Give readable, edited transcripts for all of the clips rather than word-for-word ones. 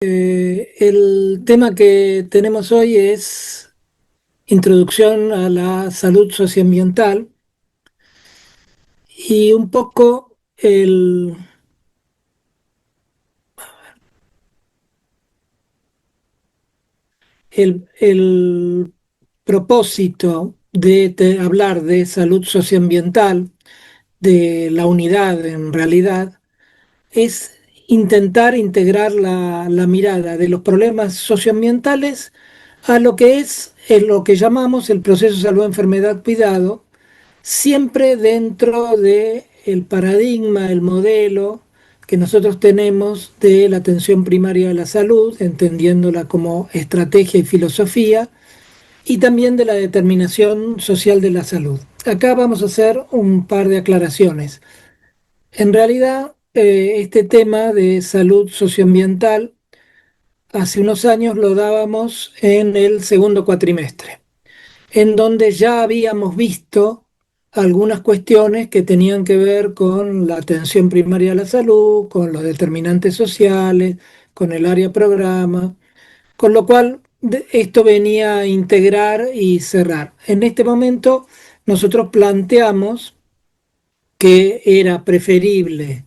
El tema que tenemos hoy es introducción a la salud socioambiental y un poco el propósito de hablar de salud socioambiental, de la unidad en realidad, es intentar integrar la mirada de los problemas socioambientales a lo que es lo que llamamos el proceso salud-enfermedad-cuidado, siempre dentro de el paradigma, el modelo que nosotros tenemos de la atención primaria de la salud, entendiéndola como estrategia y filosofía, y también de la determinación social de la salud. Acá vamos a hacer un par de aclaraciones. En realidad, este tema de salud socioambiental hace unos años lo dábamos en el segundo cuatrimestre, en donde ya habíamos visto algunas cuestiones que tenían que ver con la atención primaria a la salud, con los determinantes sociales, con el área programa, con lo cual esto venía a integrar y cerrar. En este momento nosotros planteamos que era preferible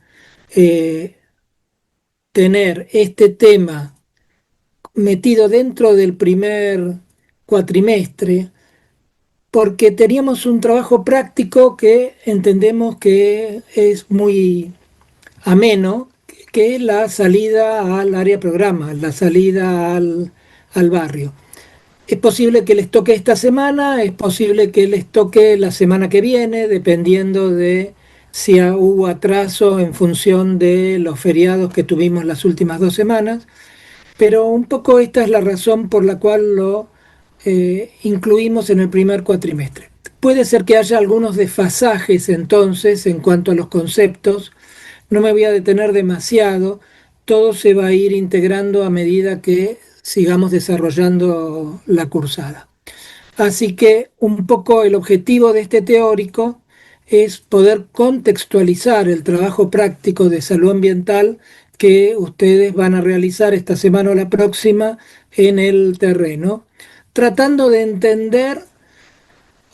eh, tener este tema metido dentro del primer cuatrimestre porque teníamos un trabajo práctico que entendemos que es muy ameno, que es la salida al área programa, la salida al barrio. Es posible que les toque esta semana, es posible que les toque la semana que viene, dependiendo de si hubo atraso en función de los feriados que tuvimos las últimas 2 semanas, pero un poco esta es la razón por la cual lo incluimos en el primer cuatrimestre. Puede ser que haya algunos desfasajes entonces en cuanto a los conceptos, no me voy a detener demasiado, todo se va a ir integrando a medida que sigamos desarrollando la cursada. Así que un poco el objetivo de este teórico es poder contextualizar el trabajo práctico de salud ambiental que ustedes van a realizar esta semana o la próxima en el terreno, tratando de entender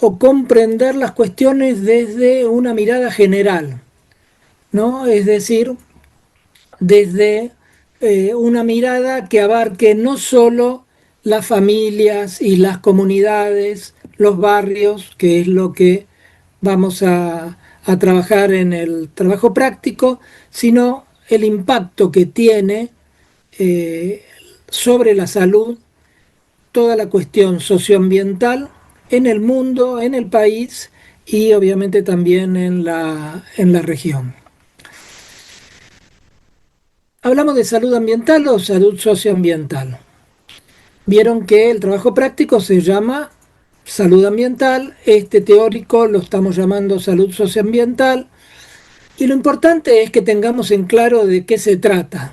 o comprender las cuestiones desde una mirada general, ¿no? Es decir, desde una mirada que abarque no solo las familias y las comunidades, los barrios, que es lo que vamos a trabajar en el trabajo práctico, sino el impacto que tiene eh, sobre la salud toda la cuestión socioambiental en el mundo, en el país y obviamente también en la región. ¿Hablamos de salud ambiental o salud socioambiental? Vieron que el trabajo práctico se llama salud ambiental, este teórico lo estamos llamando salud socioambiental, y lo importante es que tengamos en claro de qué se trata,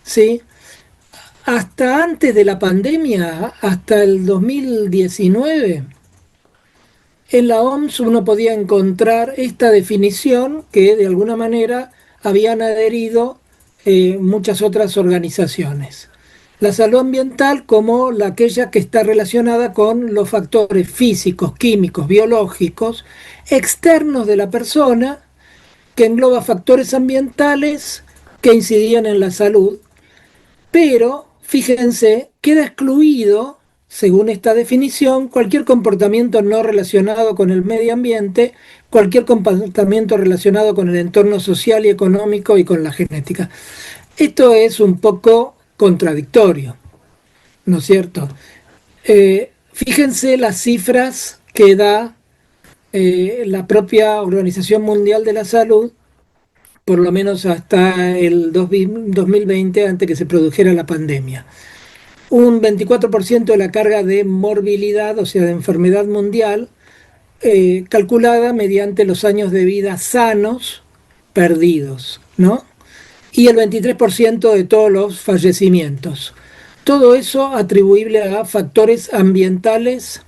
¿sí? Hasta antes de la pandemia, hasta el 2019, en la OMS uno podía encontrar esta definición que de alguna manera habían adherido muchas otras organizaciones. La salud ambiental como aquella que está relacionada con los factores físicos, químicos, biológicos, externos de la persona, que engloba factores ambientales que incidían en la salud, pero fíjense, queda excluido, según esta definición, cualquier comportamiento no relacionado con el medio ambiente, cualquier comportamiento relacionado con el entorno social y económico y con la genética. Esto es un poco contradictorio, ¿no es cierto? Fíjense las cifras que da la propia Organización Mundial de la Salud, por lo menos hasta el 2020, antes que se produjera la pandemia. Un 24% de la carga de morbilidad, o sea, de enfermedad mundial, calculada mediante los años de vida sanos perdidos, ¿no? Y el 23% de todos los fallecimientos. Todo eso atribuible a factores ambientales,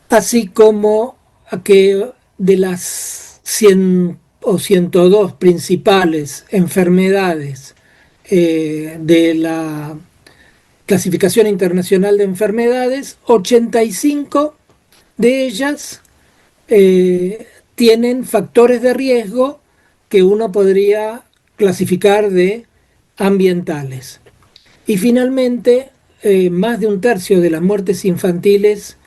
así como a que de las 100 o 102 principales enfermedades de la Clasificación Internacional de Enfermedades, 85 de ellas tienen factores de riesgo que uno podría clasificar de ambientales. Y finalmente, más de un tercio de las muertes infantiles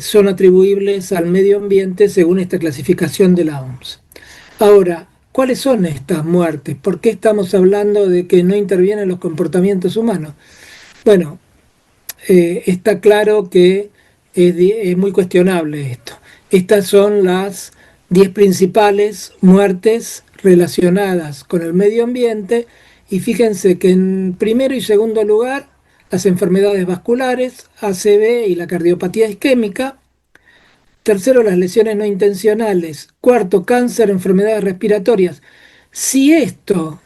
son atribuibles al medio ambiente según esta clasificación de la OMS. Ahora, ¿cuáles son estas muertes? ¿Por qué estamos hablando de que no intervienen los comportamientos humanos? Bueno, está claro que es muy cuestionable esto. Estas son las 10 principales muertes relacionadas con el medio ambiente y fíjense que en primero y segundo lugar las enfermedades vasculares, ACV y la cardiopatía isquémica. Tercero, las lesiones no intencionales. Cuarto, cáncer, enfermedades respiratorias. Si esto,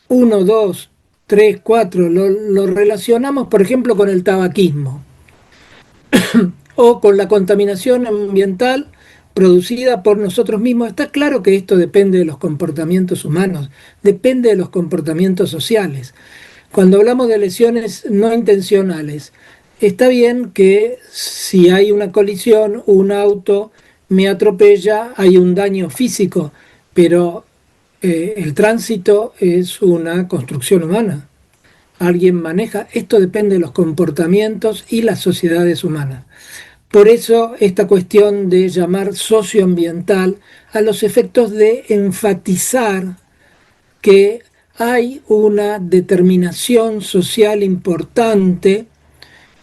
uno, dos, tres, cuatro, lo relacionamos, por ejemplo, con el tabaquismo o con la contaminación ambiental producida por nosotros mismos, está claro que esto depende de los comportamientos humanos, depende de los comportamientos sociales. Cuando hablamos de lesiones no intencionales, está bien que si hay una colisión, un auto me atropella, hay un daño físico, pero el tránsito es una construcción humana. Alguien maneja, esto depende de los comportamientos y las sociedades humanas. Por eso esta cuestión de llamar socioambiental a los efectos de enfatizar que hay una determinación social importante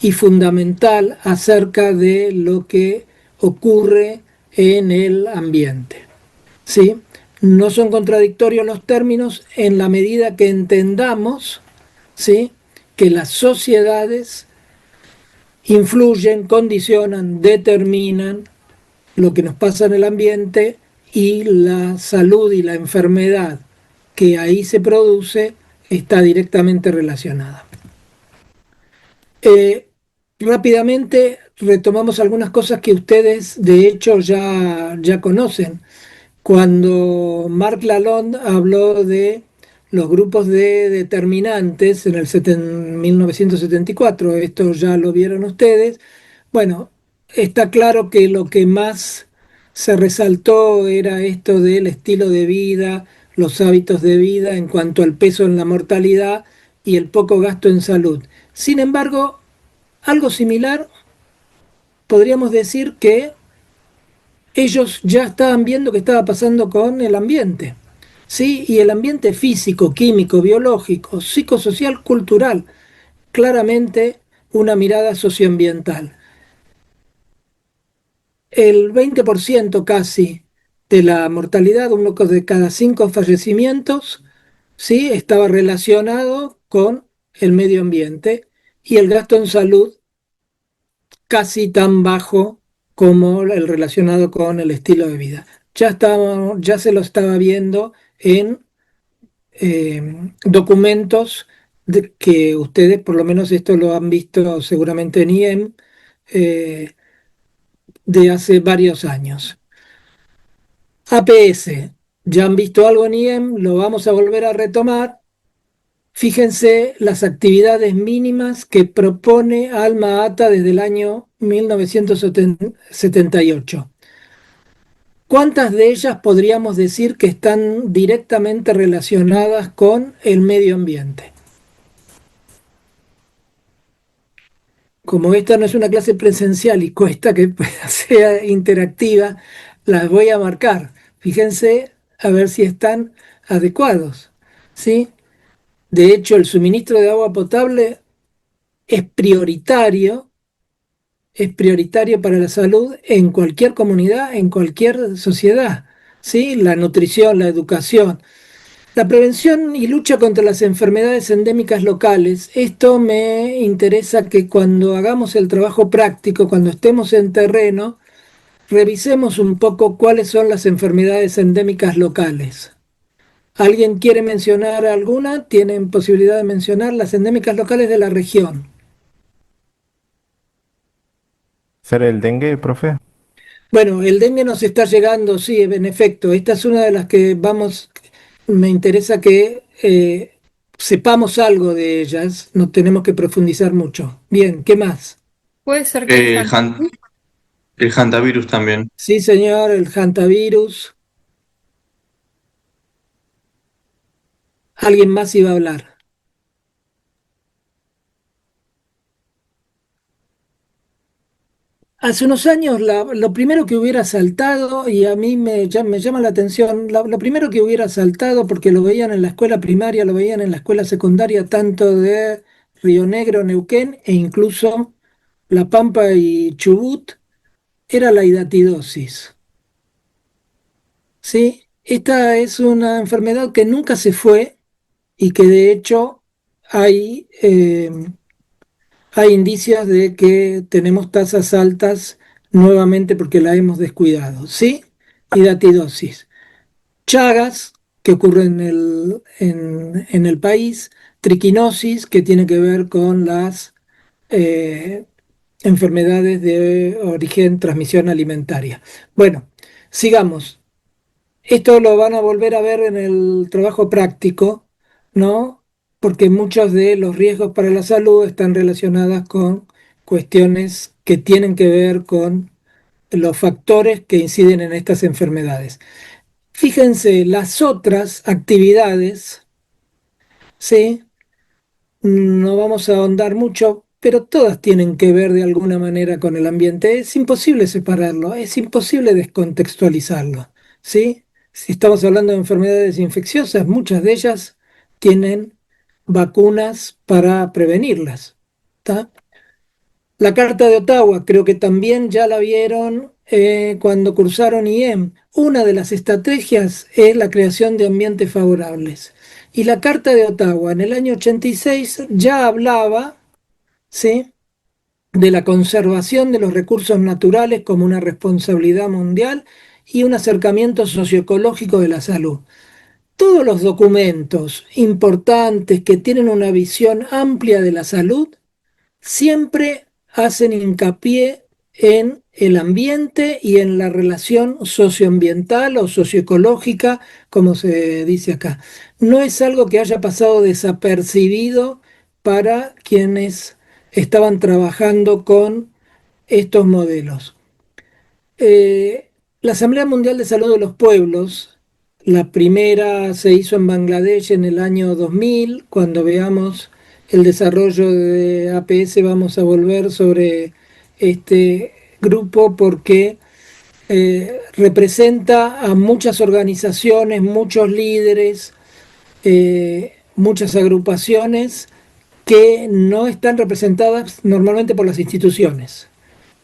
y fundamental acerca de lo que ocurre en el ambiente. ¿Sí? No son contradictorios los términos en la medida que entendamos, ¿sí?, que las sociedades influyen, condicionan, determinan lo que nos pasa en el ambiente y la salud y la enfermedad que ahí se produce está directamente relacionada. Eh, Rápidamente retomamos algunas cosas que ustedes de hecho ya conocen. Cuando Marc Lalonde habló de los grupos de determinantes en el 1974, esto ya lo vieron ustedes, bueno, está claro que lo que más se resaltó era esto del estilo de vida, los hábitos de vida en cuanto al peso en la mortalidad y el poco gasto en salud. Sin embargo, algo similar podríamos decir que ellos ya estaban viendo qué estaba pasando con el ambiente, ¿sí? Y el ambiente físico, químico, biológico, psicosocial, cultural, claramente una mirada socioambiental. El 20% casi de la mortalidad, uno de cada 5 fallecimientos, ¿sí?, estaba relacionado con el medio ambiente y el gasto en salud casi tan bajo como el relacionado con el estilo de vida. Ya se lo estaba viendo en documentos que ustedes, por lo menos esto lo han visto seguramente en IEM, eh, de hace varios años. APS, ya han visto algo en IEM, lo vamos a volver a retomar. Fíjense las actividades mínimas que propone Alma Ata desde el año 1978. ¿Cuántas de ellas podríamos decir que están directamente relacionadas con el medio ambiente? Como esta no es una clase presencial y cuesta que sea interactiva, las voy a marcar. Fíjense a ver si están adecuados, ¿sí? De hecho, el suministro de agua potable es prioritario, es prioritario para la salud en cualquier comunidad, en cualquier sociedad, ¿sí? La nutrición, la educación. La prevención y lucha contra las enfermedades endémicas locales. Esto me interesa que cuando hagamos el trabajo práctico, cuando estemos en terreno, revisemos un poco cuáles son las enfermedades endémicas locales. ¿Alguien quiere mencionar alguna? Tienen posibilidad de mencionar las endémicas locales de la región. ¿Ser el dengue, profe? Bueno, el dengue nos está llegando, sí, en efecto. Esta es una de las que vamos, me interesa que sepamos algo de ellas, no tenemos que profundizar mucho. Bien, ¿qué más? Puede ser que el hantavirus. El hantavirus también. Sí, señor, el hantavirus. ¿Alguien más iba a hablar? Hace unos años lo primero que hubiera saltado, y a mí me llama la atención, lo primero que hubiera saltado, porque lo veían en la escuela primaria, lo veían en la escuela secundaria, tanto de Río Negro, Neuquén, e incluso La Pampa y Chubut, era la hidatidosis. ¿Sí? Esta es una enfermedad que nunca se fue y que de hecho hay, hay indicios de que tenemos tasas altas nuevamente porque la hemos descuidado. ¿Sí? Hidatidosis. Chagas, que ocurre en el país. Triquinosis, que tiene que ver con las eh, enfermedades de origen transmisión alimentaria. Bueno, sigamos. Esto lo van a volver a ver en el trabajo práctico, ¿no? Porque muchos de los riesgos para la salud están relacionados con cuestiones que tienen que ver con los factores que inciden en estas enfermedades. Fíjense, las otras actividades, ¿sí? No vamos a ahondar mucho, pero todas tienen que ver de alguna manera con el ambiente. Es imposible separarlo, es imposible descontextualizarlo, ¿sí? Si estamos hablando de enfermedades infecciosas, muchas de ellas tienen vacunas para prevenirlas, ¿tá? La Carta de Ottawa, creo que también ya la vieron cuando cursaron IEM. Una de las estrategias es la creación de ambientes favorables. Y la Carta de Ottawa en el año 86 ya hablaba, ¿sí?, de la conservación de los recursos naturales como una responsabilidad mundial y un acercamiento socioecológico de la salud. Todos los documentos importantes que tienen una visión amplia de la salud siempre hacen hincapié en el ambiente y en la relación socioambiental o socioecológica, como se dice acá. No es algo que haya pasado desapercibido para quienes estaban trabajando con estos modelos. Eh, la Asamblea Mundial de Salud de los Pueblos, la primera se hizo en Bangladesh en el año 2000. Cuando veamos el desarrollo de APS vamos a volver sobre este grupo porque representa a muchas organizaciones, muchos líderes, muchas agrupaciones que no están representadas normalmente por las instituciones,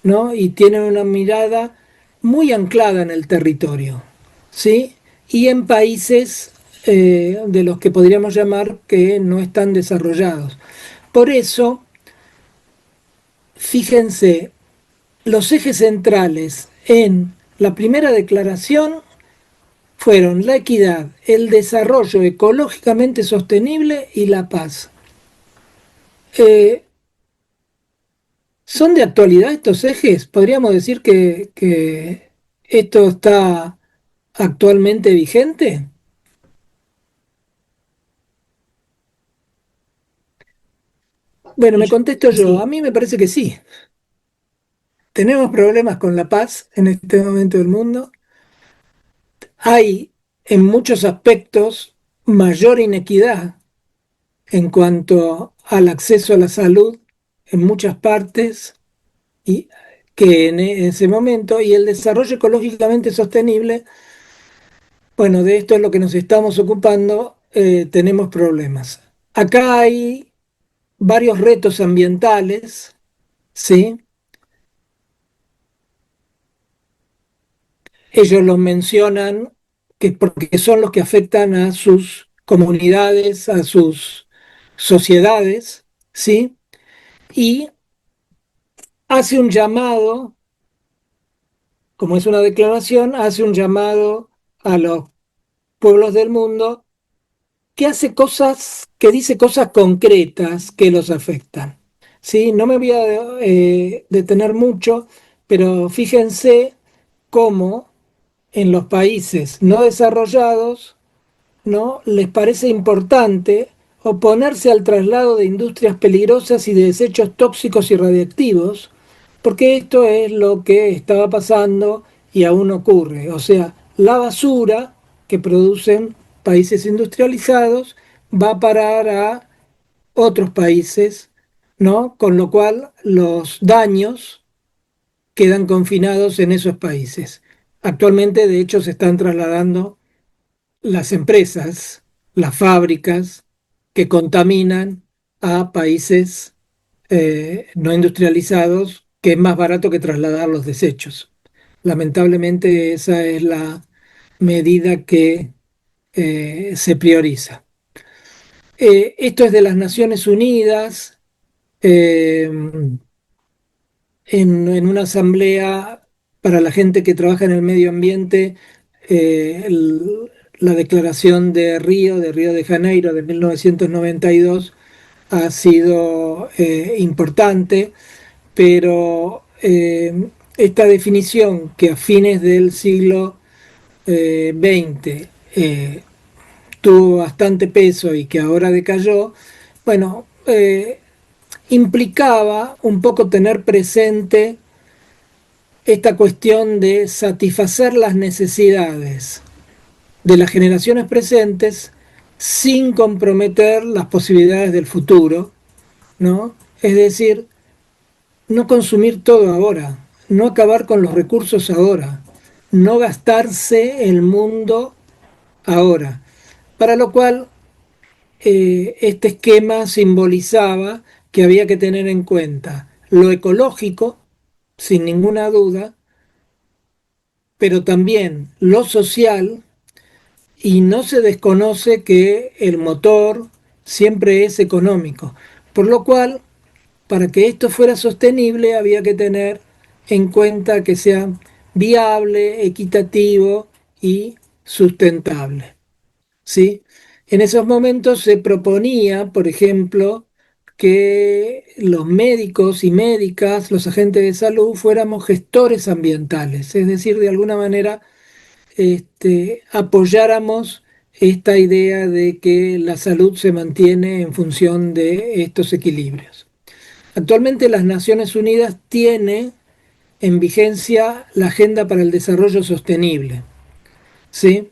¿no? Y tienen una mirada muy anclada en el territorio, ¿sí? Y en países de los que podríamos llamar que no están desarrollados. Por eso, fíjense, los ejes centrales en la primera declaración fueron la equidad, el desarrollo ecológicamente sostenible y la paz. Eh, ¿Son de actualidad estos ejes? ¿Podríamos decir que esto está actualmente vigente? Bueno, me contesto yo. A Sí, mí me parece que sí. Tenemos problemas con la paz en este momento del mundo. Hay en muchos aspectos mayor inequidad en cuanto al acceso a la salud en muchas partes y que en ese momento y el desarrollo ecológicamente sostenible. Bueno, de esto es lo que nos estamos ocupando, tenemos problemas. Acá hay varios retos ambientales, ¿sí? Ellos los mencionan que porque son los que afectan a sus comunidades, a sus sociedades, ¿sí? Y hace un llamado, como es una declaración, hace un llamado a los pueblos del mundo que hace cosas, que dice cosas concretas que los afectan. ¿Sí? No me voy a detener mucho, pero fíjense cómo en los países no desarrollados, ¿no?, les parece importante oponerse al traslado de industrias peligrosas y de desechos tóxicos y radiactivos, porque esto es lo que estaba pasando y aún ocurre. O sea, la basura que producen países industrializados va a parar a otros países, ¿no? Con lo cual los daños quedan confinados en esos países. Actualmente, de hecho, se están trasladando las empresas, las fábricas que contaminan a países no industrializados, que es más barato que trasladar los desechos. Lamentablemente esa es la medida que se prioriza. Esto es de las Naciones Unidas. eh, en una asamblea para la gente que trabaja en el medio ambiente, la declaración de Río de Janeiro de 1992 ha sido importante, pero esta definición que a fines del siglo XX tuvo bastante peso y que ahora decayó, bueno, implicaba un poco tener presente esta cuestión de satisfacer las necesidades de las generaciones presentes sin comprometer las posibilidades del futuro, ¿no? Es decir, no consumir todo ahora, no acabar con los recursos ahora, no gastarse el mundo ahora. Para lo cual, este esquema simbolizaba que había que tener en cuenta lo ecológico, sin ninguna duda, pero también lo social, y no se desconoce que el motor siempre es económico. Por lo cual, para que esto fuera sostenible, había que tener en cuenta que sea viable, equitativo y sustentable. ¿Sí? En esos momentos se proponía, por ejemplo, que los médicos y médicas, los agentes de salud, fuéramos gestores ambientales, es decir, de alguna manera apoyáramos esta idea de que la salud se mantiene en función de estos equilibrios. Actualmente las Naciones Unidas tiene en vigencia la Agenda para el Desarrollo Sostenible. ¿Sí?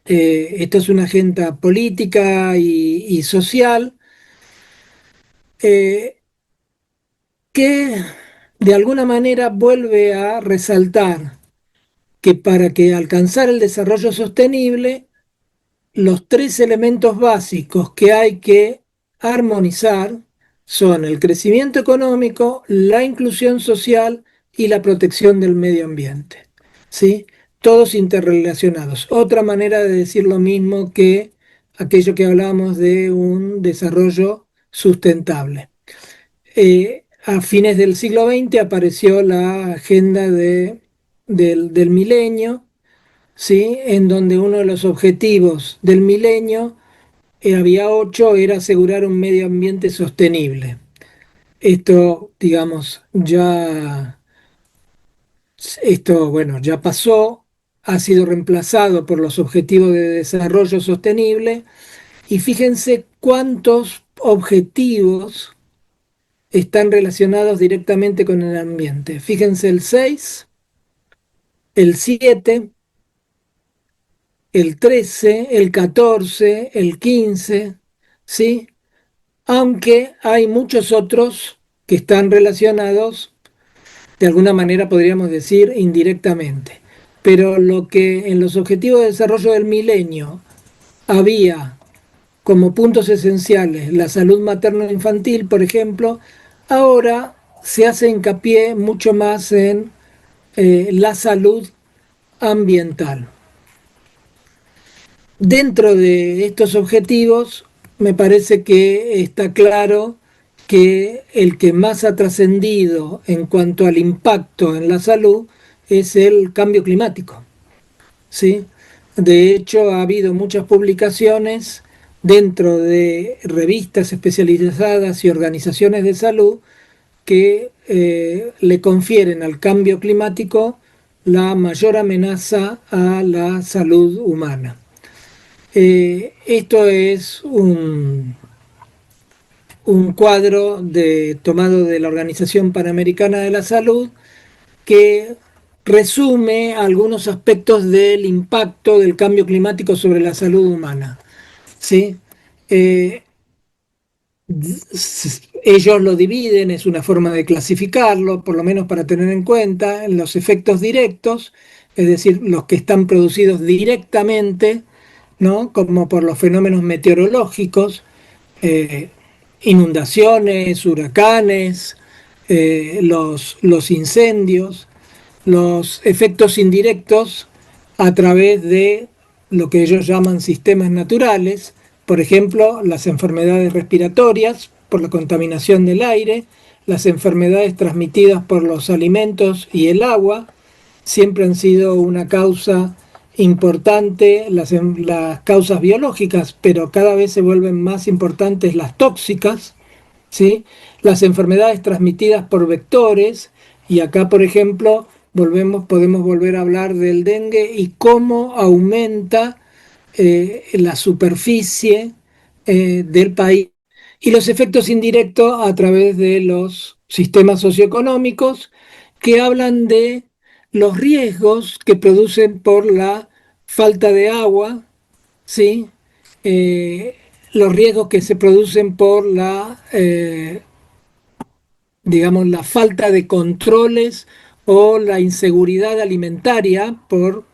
Esta es una agenda política y social eh, que de alguna manera vuelve a resaltar que para que alcanzar el desarrollo sostenible, los tres elementos básicos que hay que armonizar son el crecimiento económico, la inclusión social y la protección del medio ambiente. ¿Sí? Todos interrelacionados. Otra manera de decir lo mismo que aquello que hablábamos de un desarrollo sustentable. A fines del siglo XX apareció la agenda del milenio, ¿sí? En donde uno de los objetivos del milenio, había 8, era asegurar un medio ambiente sostenible. Esto, digamos, bueno, ya pasó, ha sido reemplazado por los objetivos de desarrollo sostenible y fíjense cuántos objetivos están relacionados directamente con el ambiente. Fíjense el 6, el 7, el 13, el 14, el 15, ¿sí? Aunque hay muchos otros que están relacionados, de alguna manera podríamos decir indirectamente. Pero lo que en los Objetivos de Desarrollo del Milenio había como puntos esenciales la salud materno-infantil, por ejemplo, ahora se hace hincapié mucho más en la salud ambiental. Dentro de estos objetivos, me parece que está claro que el que más ha trascendido en cuanto al impacto en la salud es el cambio climático, ¿sí? De hecho, ha habido muchas publicaciones dentro de revistas especializadas y organizaciones de salud que le confieren al cambio climático la mayor amenaza a la salud humana. Esto es un cuadro tomado de la Organización Panamericana de la Salud que resume algunos aspectos del impacto del cambio climático sobre la salud humana. ¿Sí? Eh, Ellos lo dividen, es una forma de clasificarlo, por lo menos para tener en cuenta los efectos directos, es decir, los que están producidos directamente, ¿no? Como por los fenómenos meteorológicos, eh, inundaciones, huracanes, los incendios, los efectos indirectos a través de lo que ellos llaman sistemas naturales, por ejemplo, las enfermedades respiratorias por la contaminación del aire, las enfermedades transmitidas por los alimentos y el agua, siempre han sido una causa importante, las causas biológicas, pero cada vez se vuelven más importantes las tóxicas, ¿sí? Las enfermedades transmitidas por vectores, y acá, por ejemplo, podemos volver a hablar del dengue y cómo aumenta la superficie del país y los efectos indirectos a través de los sistemas socioeconómicos que hablan de los riesgos que producen por la falta de agua, ¿sí? Eh, los riesgos que se producen por digamos, la falta de controles o la inseguridad alimentaria por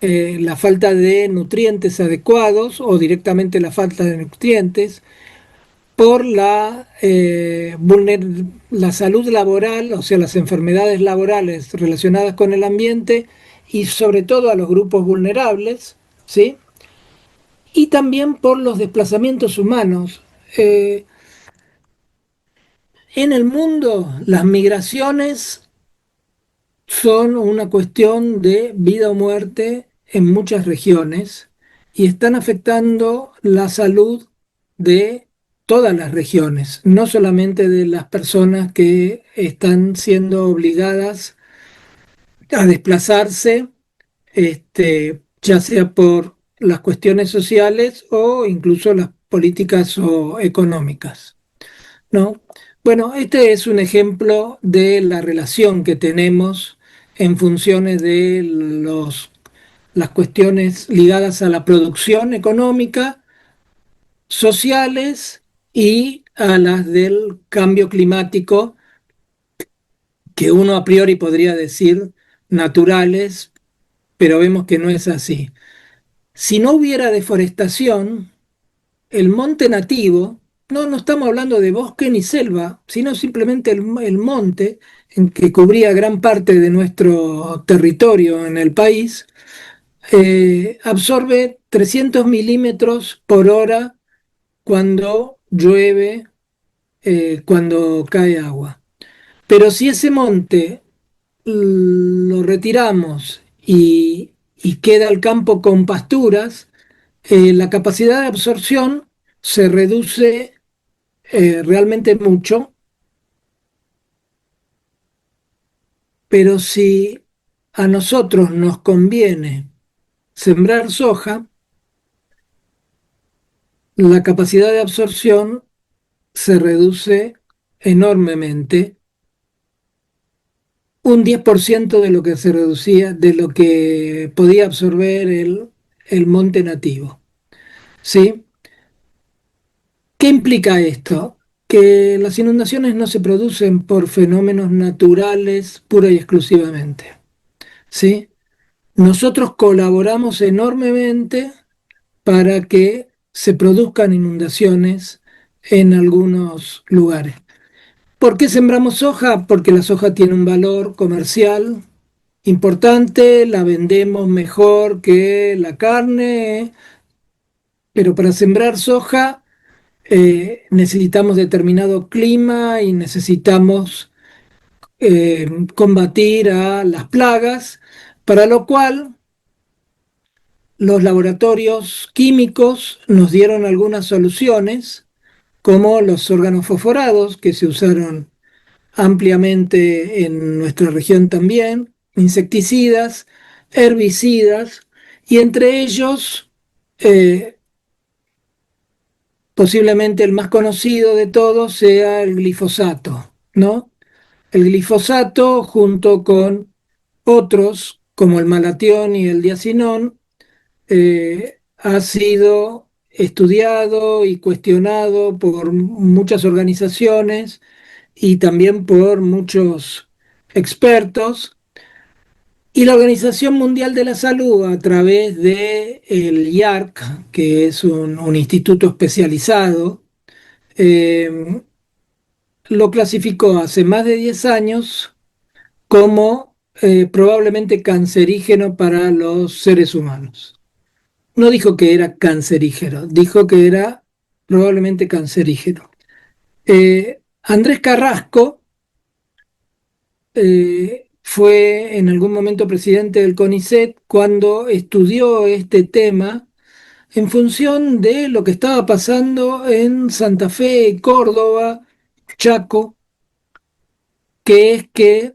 la falta de nutrientes adecuados o directamente la falta de nutrientes, por la salud laboral, o sea, las enfermedades laborales relacionadas con el ambiente y sobre todo a los grupos vulnerables, ¿sí? Y también por los desplazamientos humanos. En el mundo, las migraciones son una cuestión de vida o muerte en muchas regiones y están afectando la salud de todas las regiones, no solamente de las personas que están siendo obligadas a desplazarse, ya sea por las cuestiones sociales o incluso las políticas o económicas, ¿no? Bueno, este es un ejemplo de la relación que tenemos en funciones de las cuestiones ligadas a la producción económica, sociales y a las del cambio climático, que uno a priori podría decir naturales, pero vemos que no es así. Si no hubiera deforestación, el monte nativo, no estamos hablando de bosque ni selva, sino simplemente el monte en que cubría gran parte de nuestro territorio en el país, absorbe 300 milímetros por hora cuando llueve, cuando cae agua. Pero si ese monte lo retiramos y queda el campo con pasturas, la capacidad de absorción se reduce realmente mucho, pero si a nosotros nos conviene sembrar soja, la capacidad de absorción se reduce enormemente, un 10% de lo que se reducía, de lo que podía absorber el monte nativo. ¿Sí? ¿Qué implica esto? Que las inundaciones no se producen por fenómenos naturales pura y exclusivamente. ¿Sí? Nosotros colaboramos enormemente para que se produzcan inundaciones en algunos lugares. ¿Por qué sembramos soja? Porque la soja tiene un valor comercial importante, la vendemos mejor que la carne, pero para sembrar soja necesitamos determinado clima y necesitamos combatir a las plagas, para lo cual los laboratorios químicos nos dieron algunas soluciones, como los organofosforados, que se usaron ampliamente en nuestra región también, insecticidas, herbicidas, y entre ellos posiblemente el más conocido de todos sea el glifosato, ¿no? El glifosato junto con otros como el malatión y el diacinón ha sido estudiado y cuestionado por muchas organizaciones y también por muchos expertos. Y la Organización Mundial de la Salud, a través de el IARC, que es un instituto especializado, eh, lo clasificó hace más de 10 años como probablemente cancerígeno para los seres humanos. No dijo que era cancerígeno, dijo que era probablemente cancerígeno. Andrés Carrasco fue en algún momento presidente del CONICET cuando estudió este tema en función de lo que estaba pasando en Santa Fe, Córdoba, Chaco, que es que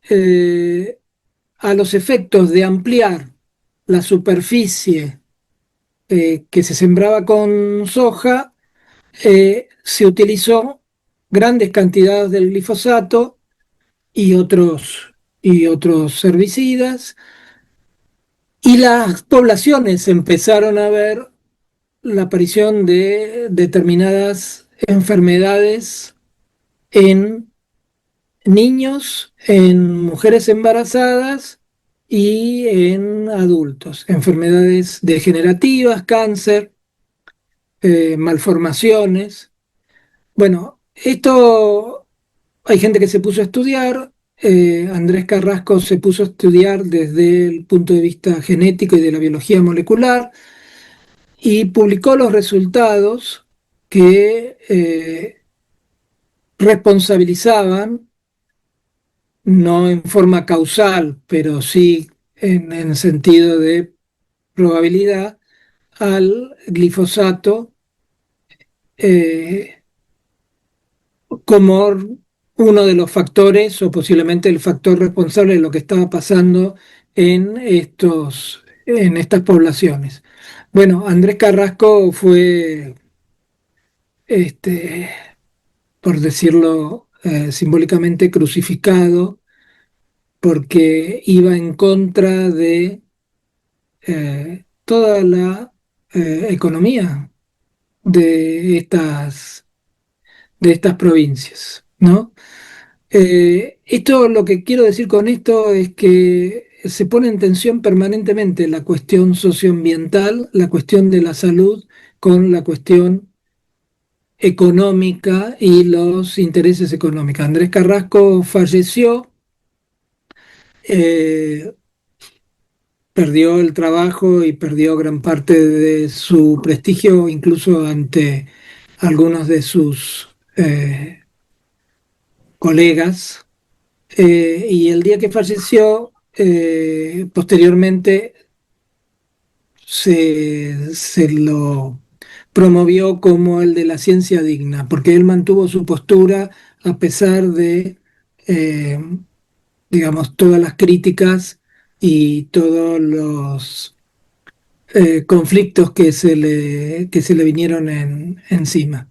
eh, a los efectos de ampliar la superficie que se sembraba con soja, se utilizó grandes cantidades del glifosato y otros herbicidas, y las poblaciones empezaron a ver la aparición de determinadas enfermedades en niños, en mujeres embarazadas y en adultos, enfermedades degenerativas, cáncer, malformaciones. Bueno, esto hay gente que se puso a estudiar. Andrés Carrasco se puso a estudiar desde el punto de vista genético y de la biología molecular y publicó los resultados que responsabilizaban, no en forma causal, pero sí en sentido de probabilidad, al glifosato eh, como uno de los factores o posiblemente el factor responsable de lo que estaba pasando en estas poblaciones. Bueno, Andrés Carrasco fue, este, por decirlo simbólicamente, crucificado porque iba en contra de toda la economía de de estas provincias, ¿no? Esto, lo que quiero decir con esto es que se pone en tensión permanentemente la cuestión socioambiental, la cuestión de la salud, con la cuestión económica y los intereses económicos. Andrés Carrasco falleció, eh, perdió el trabajo y perdió gran parte de su prestigio, incluso ante algunos de sus colegas. Y el día que falleció, posteriormente se lo promovió como el de la ciencia digna, porque él mantuvo su postura a pesar de, eh, digamos, todas las críticas y todos los conflictos que se le vinieron encima.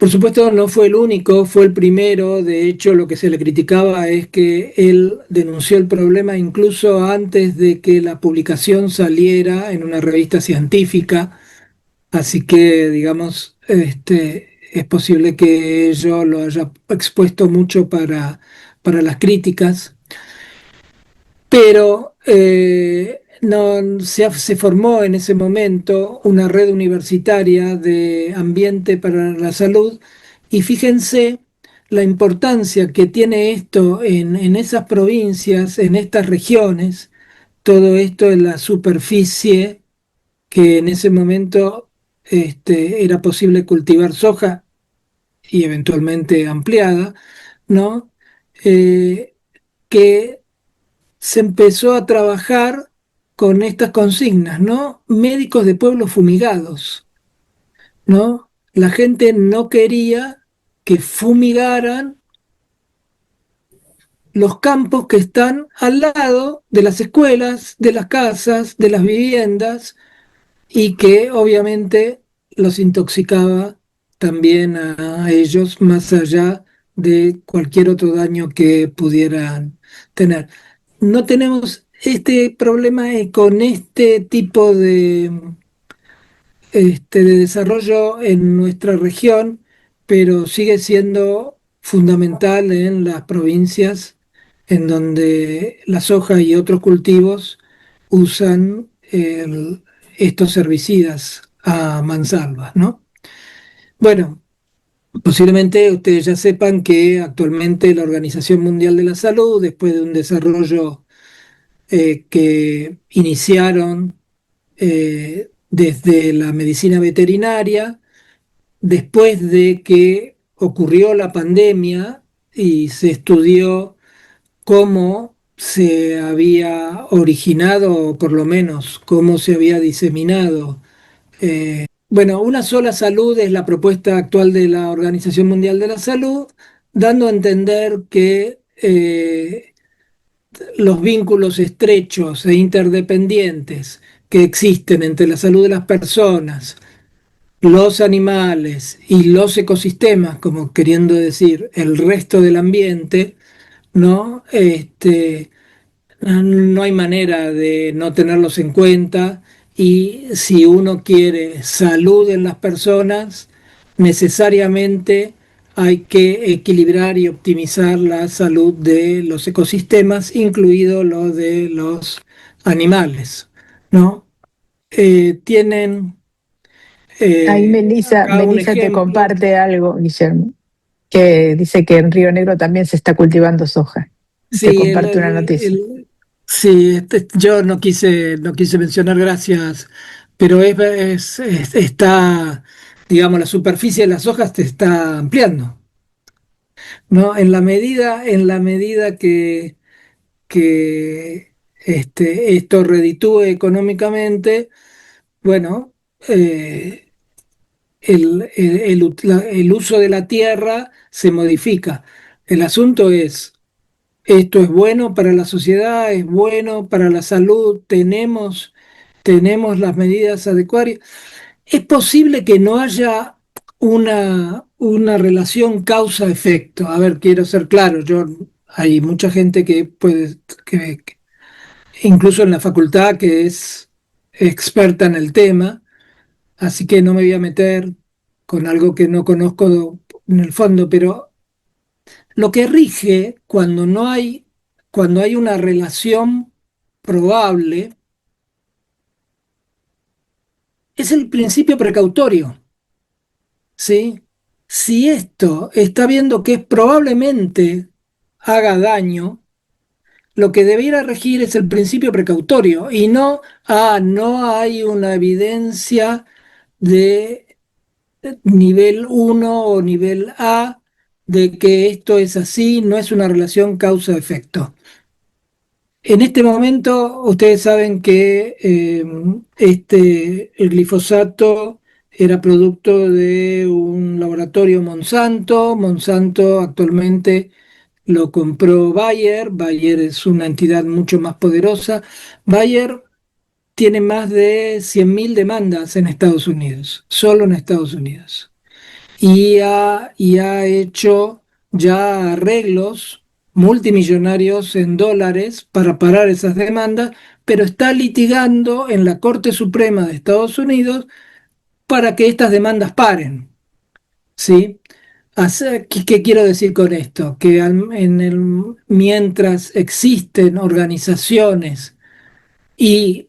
Por supuesto, no fue el único, fue el primero. De hecho, lo que se le criticaba es que él denunció el problema incluso antes de que la publicación saliera en una revista científica. Así que, digamos, es posible que ello lo haya expuesto mucho para las críticas. Pero no, se formó en ese momento una red universitaria de ambiente para la salud, y fíjense la importancia que tiene esto en esas provincias, en estas regiones, todo esto en la superficie que en ese momento era posible cultivar soja y eventualmente ampliada, ¿no? Eh, que se empezó a trabajar con estas consignas, ¿no? Médicos de pueblos fumigados, ¿no? La gente no quería que fumigaran los campos que están al lado de las escuelas, de las casas, de las viviendas, y que obviamente los intoxicaba también a ellos, más allá de cualquier otro daño que pudieran tener. No tenemos este problema con este tipo de desarrollo en nuestra región, pero sigue siendo fundamental en las provincias en donde la soja y otros cultivos usan estos herbicidas a mansalva, ¿no? Bueno, posiblemente ustedes ya sepan que actualmente la Organización Mundial de la Salud, después de un desarrollo que iniciaron desde la medicina veterinaria, después de que ocurrió la pandemia y se estudió cómo se había originado, o por lo menos cómo se había diseminado. Bueno, una sola salud es la propuesta actual de la Organización Mundial de la Salud, dando a entender que los vínculos estrechos e interdependientes que existen entre la salud de las personas, los animales y los ecosistemas, como queriendo decir el resto del ambiente, ¿no? No hay manera de no tenerlos en cuenta y si uno quiere salud en las personas, necesariamente hay que equilibrar y optimizar la salud de los ecosistemas, incluido lo de los animales, ¿no? Tienen Ahí Melissa, acá un Melissa te ejemplo. comparte algo, Guillermo, que dice que en Río Negro también se está cultivando soja. Te Sí, comparte una noticia. sí, yo no quise mencionar gracias, pero está, digamos, la superficie de las hojas te está ampliando, ¿no? En la medida que esto reditúe económicamente, bueno, el uso de la tierra se modifica. El asunto es, esto es bueno para la sociedad, es bueno para la salud, tenemos las medidas adecuadas. Es posible que no haya una relación causa-efecto. A ver, quiero ser claro, hay mucha gente que puede, que incluso en la facultad, que es experta en el tema, así que no me voy a meter con algo que no conozco en el fondo, pero lo que rige cuando hay una relación probable es el principio precautorio, ¿sí? Si esto está viendo que probablemente haga daño, lo que debiera regir es el principio precautorio y no hay una evidencia de nivel uno o nivel A de que esto es así, no es una relación causa-efecto. En este momento, ustedes saben que el glifosato era producto de un laboratorio Monsanto. Monsanto actualmente lo compró Bayer. Bayer es una entidad mucho más poderosa. Bayer tiene más de 100.000 demandas en Estados Unidos, solo en Estados Unidos, y ha hecho ya arreglos multimillonarios en dólares para parar esas demandas, pero está litigando en la Corte Suprema de Estados Unidos para que estas demandas paren, ¿sí? ¿Qué quiero decir con esto? Que mientras existen organizaciones y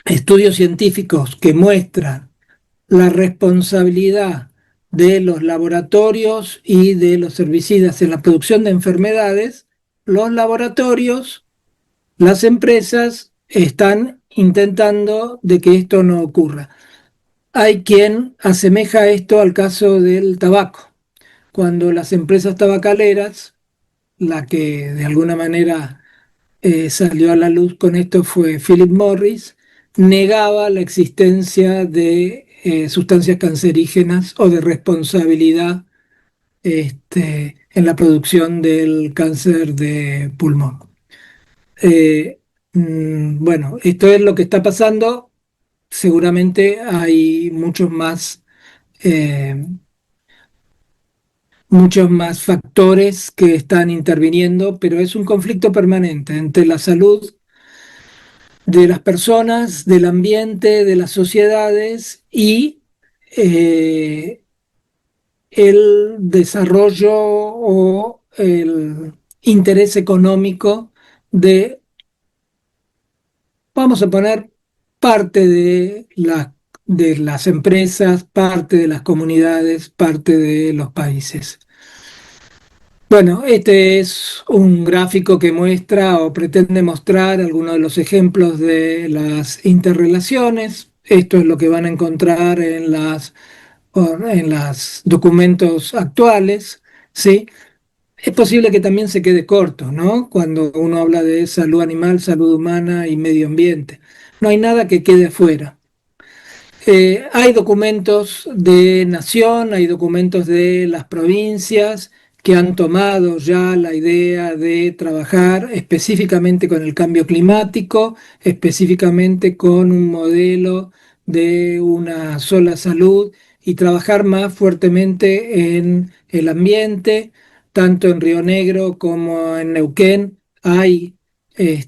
estudios científicos que muestran la responsabilidad de los laboratorios y de los herbicidas en la producción de enfermedades, los laboratorios, las empresas están intentando de que esto no ocurra. Hay quien asemeja esto al caso del tabaco, cuando las empresas tabacaleras, la que de alguna manera salió a la luz con esto fue Philip Morris, negaba la existencia de sustancias cancerígenas o de responsabilidad en la producción del cáncer de pulmón. Bueno, esto es lo que está pasando. seguramente hay muchos más factores que están interviniendo, pero es un conflicto permanente entre la salud de las personas, del ambiente, de las sociedades y eh, el desarrollo o el interés económico de, vamos a poner, parte de las empresas, parte de las comunidades, parte de los países. Bueno, este es un gráfico que muestra o pretende mostrar algunos de los ejemplos de las interrelaciones. Esto es lo que van a encontrar en los documentos actuales, ¿sí? Es posible que también se quede corto, ¿no? Cuando uno habla de salud animal, salud humana y medio ambiente. No hay nada que quede fuera. Hay documentos de nación, hay documentos de las provincias que han tomado ya la idea de trabajar específicamente con el cambio climático, específicamente con un modelo de una sola salud y trabajar más fuertemente en el ambiente, tanto en Río Negro como en Neuquén. Hay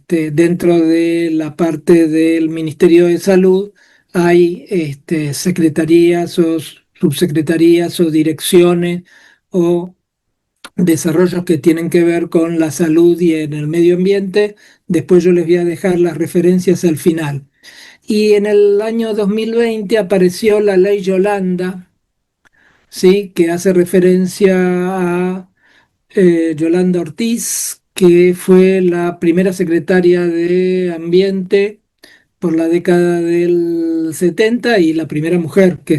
dentro de la parte del Ministerio de Salud hay secretarías o subsecretarías o direcciones o desarrollos que tienen que ver con la salud y en el medio ambiente. Después yo les voy a dejar las referencias al final. Y en el año 2020 apareció la ley Yolanda, ¿sí? Que hace referencia a Yolanda Ortiz, que fue la primera secretaria de Ambiente por la década del 70 y la primera mujer que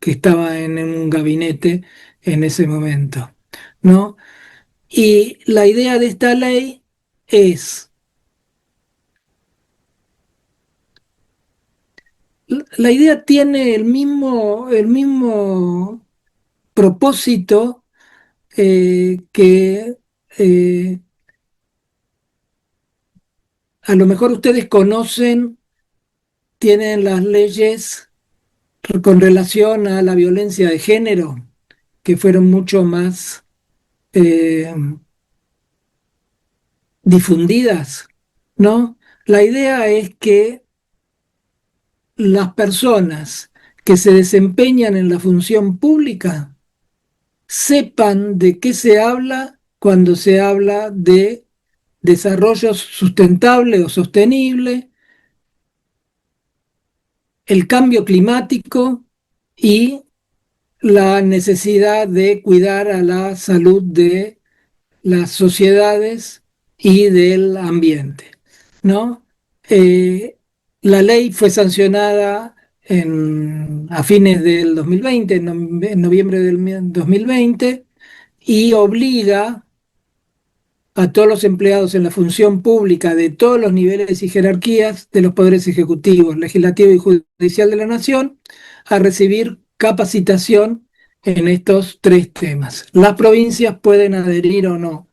estaba en un gabinete en ese momento, ¿no? Y la idea de esta ley es, la idea tiene el mismo propósito que a lo mejor ustedes conocen, tienen las leyes con relación a la violencia de género, que fueron mucho más eh, difundidas, ¿no? La idea es que las personas que se desempeñan en la función pública sepan de qué se habla cuando se habla de desarrollo sustentable o sostenible, el cambio climático y la necesidad de cuidar a la salud de las sociedades y del ambiente, ¿no? Eh, la ley fue sancionada a fines del 2020, en noviembre del 2020, y obliga a todos los empleados en la función pública de todos los niveles y jerarquías de los poderes ejecutivos, legislativo y judicial de la nación a recibir capacitación en estos tres temas. Las provincias pueden adherir o no.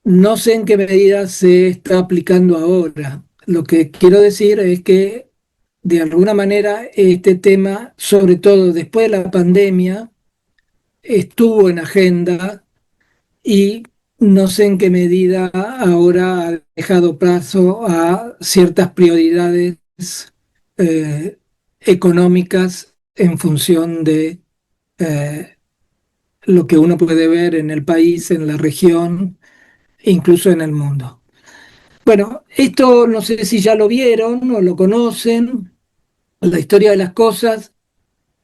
No sé en qué medida se está aplicando ahora. Lo que quiero decir es que de alguna manera este tema, sobre todo después de la pandemia, estuvo en agenda y no sé en qué medida ahora ha dejado paso a ciertas prioridades eh, económicas en función de eh, lo que uno puede ver en el país, en la región, e incluso en el mundo. Bueno, esto no sé si ya lo vieron o lo conocen. La historia de las cosas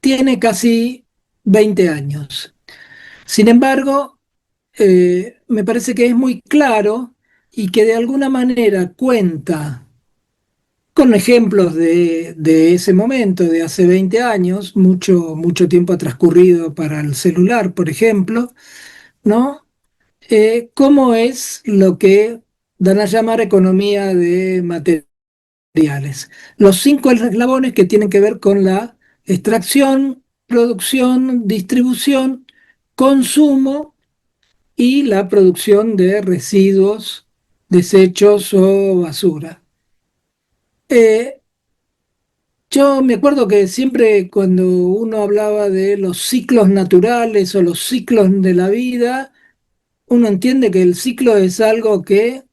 tiene casi 20 años. Sin embargo, me parece que es muy claro y que de alguna manera cuenta con ejemplos de ese momento, de hace 20 años, mucho tiempo ha transcurrido para el celular, por ejemplo, ¿no? Cómo es lo que dan a llamar economía de materiales. Los cinco eslabones que tienen que ver con la extracción, producción, distribución, consumo y la producción de residuos, desechos o basura. Eh, yo me acuerdo que siempre cuando uno hablaba de los ciclos naturales o los ciclos de la vida, uno entiende que el ciclo es algo que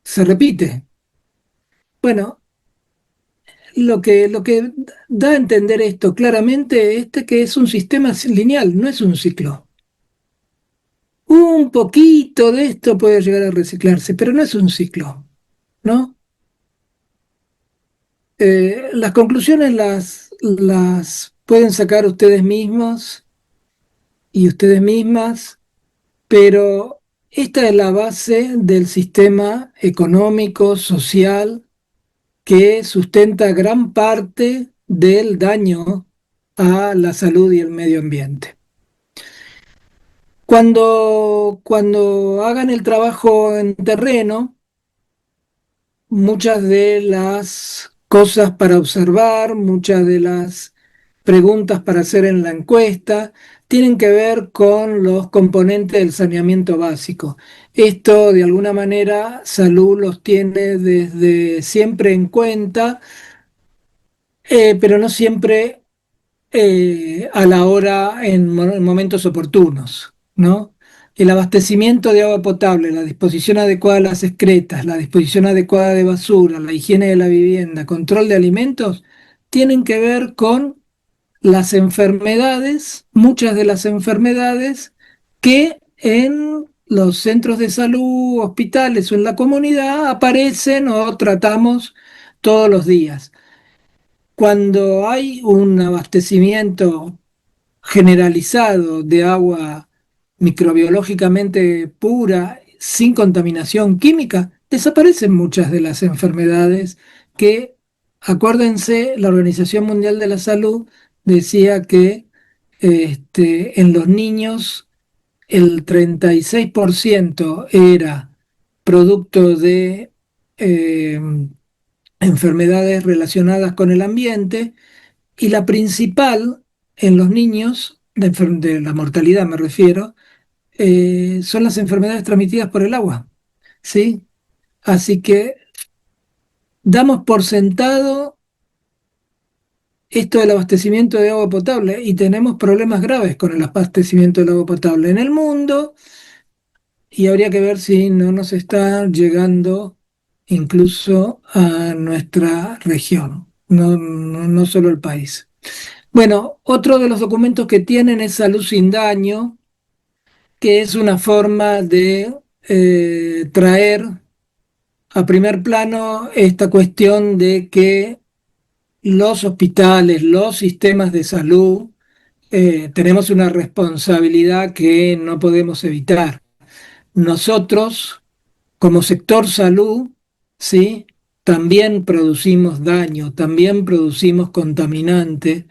se repite. Bueno, lo que da a entender esto claramente que es un sistema lineal, no es un ciclo. Un poquito de esto puede llegar a reciclarse, pero no es un ciclo, ¿no? Las conclusiones las pueden sacar ustedes mismos y ustedes mismas, pero esta es la base del sistema económico, social, que sustenta gran parte del daño a la salud y el medio ambiente. Cuando hagan el trabajo en terreno, muchas de las cosas para observar, muchas de las preguntas para hacer en la encuesta, tienen que ver con los componentes del saneamiento básico. Esto, de alguna manera, Salud los tiene desde siempre en cuenta, pero no siempre a la hora en momentos oportunos, ¿no? El abastecimiento de agua potable, la disposición adecuada de las excretas, la disposición adecuada de basura, la higiene de la vivienda, control de alimentos, tienen que ver con las enfermedades, muchas de las enfermedades que en los centros de salud, hospitales o en la comunidad aparecen o tratamos todos los días. Cuando hay un abastecimiento generalizado de agua microbiológicamente pura, sin contaminación química, desaparecen muchas de las enfermedades que, acuérdense, la Organización Mundial de la Salud decía que en los niños el 36% era producto de eh, enfermedades relacionadas con el ambiente y la principal en los niños, de la mortalidad me refiero, son las enfermedades transmitidas por el agua, ¿sí? Así que damos por sentado esto del abastecimiento de agua potable y tenemos problemas graves con el abastecimiento del agua potable en el mundo y habría que ver si no nos está llegando incluso a nuestra región, no solo el país. Bueno, otro de los documentos que tienen es Salud sin Daño, que es una forma de traer a primer plano esta cuestión de que los hospitales, los sistemas de salud, tenemos una responsabilidad que no podemos evitar. Nosotros, como sector salud, ¿sí? También producimos daño, también producimos contaminantes,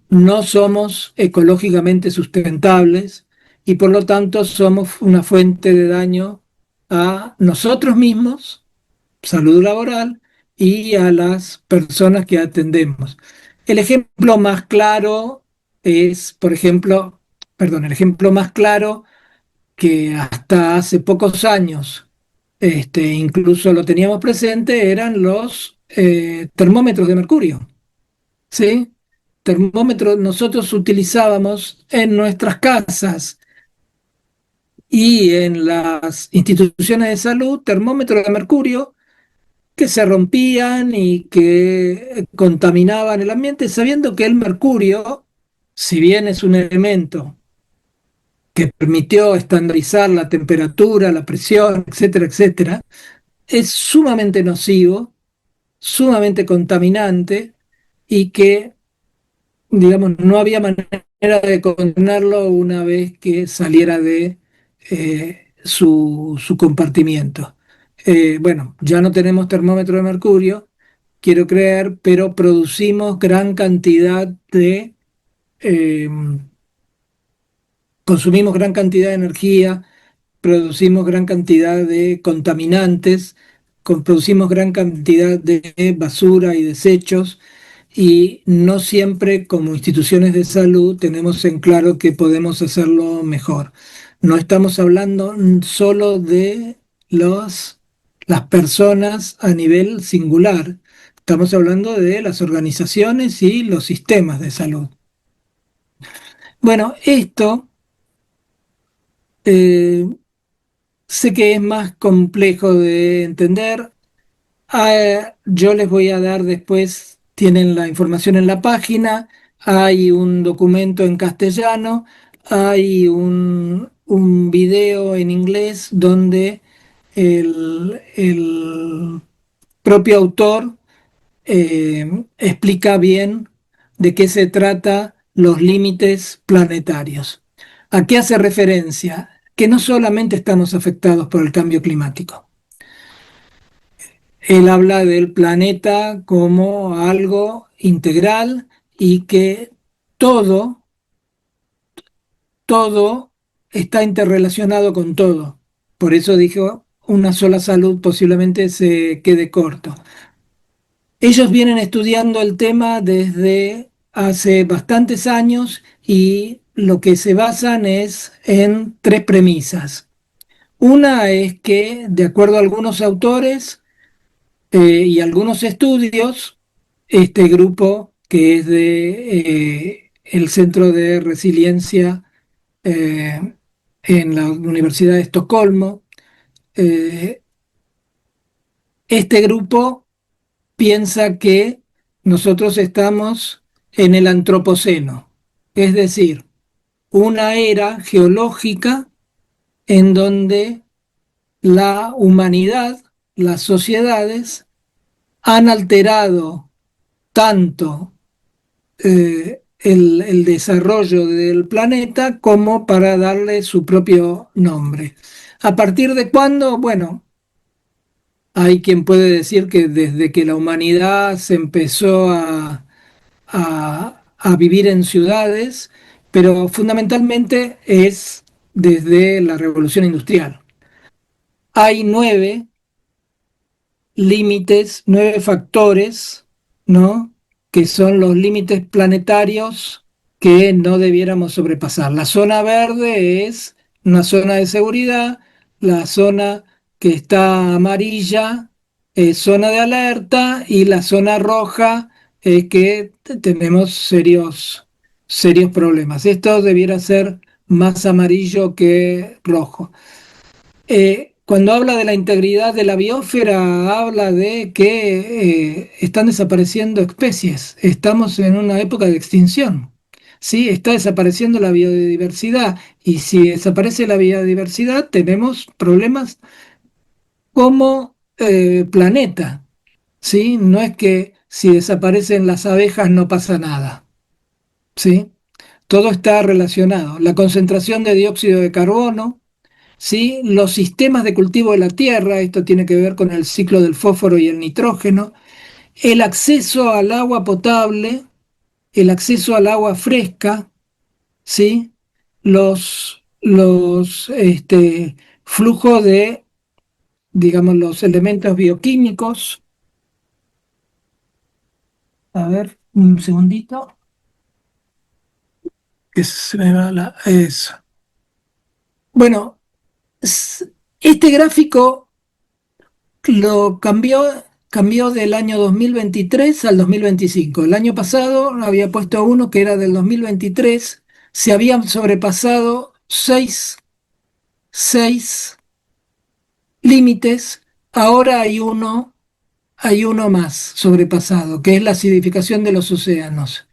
no somos ecológicamente sustentables y por lo tanto somos una fuente de daño a nosotros mismos, salud laboral, y a las personas que atendemos. El ejemplo más claro es, por ejemplo, perdón, el ejemplo más claro que hasta hace pocos años incluso lo teníamos presente eran los termómetros de mercurio. ¿Sí? Termómetros nosotros utilizábamos en nuestras casas y en las instituciones de salud, termómetros de mercurio que se rompían y que contaminaban el ambiente, sabiendo que el mercurio, si bien es un elemento que permitió estandarizar la temperatura, la presión, etcétera, etcétera, es sumamente nocivo, sumamente contaminante y que digamos, no había manera de condenarlo una vez que saliera de su compartimiento. Bueno, ya no tenemos termómetro de mercurio, quiero creer, pero producimos gran cantidad eh, consumimos gran cantidad de energía, producimos gran cantidad de contaminantes, producimos gran cantidad de basura y desechos y no siempre como instituciones de salud tenemos en claro que podemos hacerlo mejor. No estamos hablando solo de las personas a nivel singular, Estamos hablando de las organizaciones y los sistemas de salud. Bueno, esto eh, sé que es más complejo de entender. Yo les voy a dar después, tienen la información en la página, hay un documento en castellano, hay un video en inglés donde el propio autor explica bien de qué se trata los límites planetarios. ¿A qué hace referencia? Que no solamente estamos afectados por el cambio climático. Él habla del planeta como algo integral y que todo, todo está interrelacionado con todo. Por eso dijo, una sola salud posiblemente se quede corto. Ellos vienen estudiando el tema desde hace bastantes años y lo que se basan es en tres premisas. Una es que, de acuerdo a algunos autores y algunos estudios, este grupo que es de el Centro de Resiliencia eh, en la Universidad de Estocolmo, eh, este grupo piensa que nosotros estamos en el Antropoceno, es decir, una era geológica en donde la humanidad, las sociedades, han alterado tanto el desarrollo del planeta como para darle su propio nombre. ¿A partir de cuándo? Bueno, hay quien puede decir que desde que la humanidad se empezó a vivir en ciudades, pero fundamentalmente es desde la Revolución Industrial. Hay límites, 9 factores, ¿no? Que son los límites planetarios que no debiéramos sobrepasar. La zona verde es una zona de seguridad, la zona que está amarilla es zona de alerta y la zona roja es que tenemos serios problemas. Esto debiera ser más amarillo que rojo. Cuando habla de la integridad de la biosfera, habla de que están desapareciendo especies. Estamos en una época de extinción. Sí, está desapareciendo la biodiversidad y si desaparece la biodiversidad tenemos problemas como planeta. ¿Sí? No es que si desaparecen las abejas no pasa nada. ¿Sí? Todo está relacionado. La concentración de dióxido de carbono, ¿sí? Los sistemas de cultivo de la tierra, esto tiene que ver con el ciclo del fósforo y el nitrógeno, el acceso al agua potable, el acceso al agua fresca, ¿sí? Los flujos de, digamos, los elementos bioquímicos. A ver, un segundito, que se me va eso. Bueno, este gráfico cambió del año 2023 al 2025. El año pasado había puesto uno que era del 2023, se habían sobrepasado seis límites, ahora hay uno más sobrepasado, que es la acidificación de los océanos.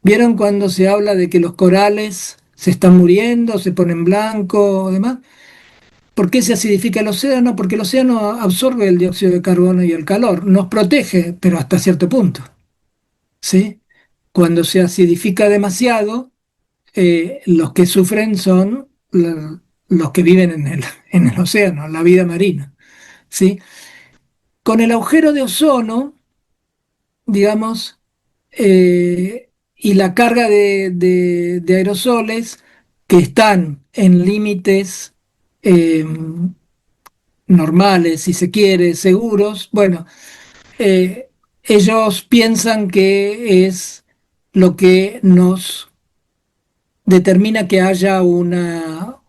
¿Vieron cuando se habla de que los corales se están muriendo, se ponen blancos o demás? ¿Por qué se acidifica el océano? Porque el océano absorbe el dióxido de carbono y el calor, nos protege, pero hasta cierto punto, ¿sí? Cuando se acidifica demasiado, los que sufren son los que viven en el océano, la vida marina, ¿sí? Con el agujero de ozono, digamos, y la carga de aerosoles que están en límites eh, normales, si se quiere, seguros, bueno, eh, ellos piensan que es lo que nos determina que haya una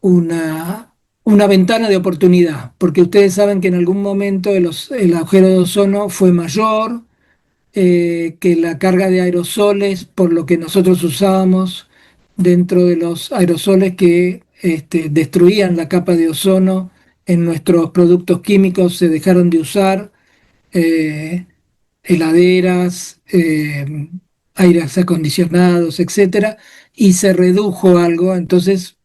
ventana de oportunidad, porque ustedes saben que en algún momento el agujero de ozono fue mayor, que la carga de aerosoles, por lo que nosotros usábamos dentro de los aerosoles que destruían la capa de ozono en nuestros productos químicos, se dejaron de usar, eh, heladeras, aires acondicionados, etcétera, y se redujo algo, entonces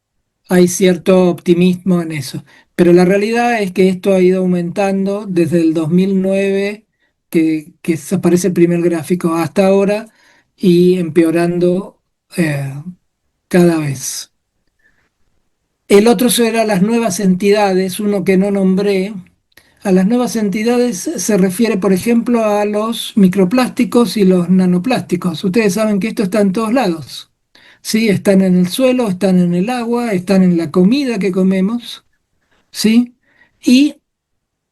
hay cierto optimismo en eso. Pero la realidad es que esto ha ido aumentando desde el 2009, que aparece el primer gráfico, hasta ahora, y empeorando eh, cada vez. El otro será las nuevas entidades, uno que no nombré. A las nuevas entidades se refiere, por ejemplo, a los microplásticos y los nanoplásticos. Ustedes saben que esto está en todos lados. Sí, están en el suelo, están en el agua, están en la comida que comemos, ¿sí? Y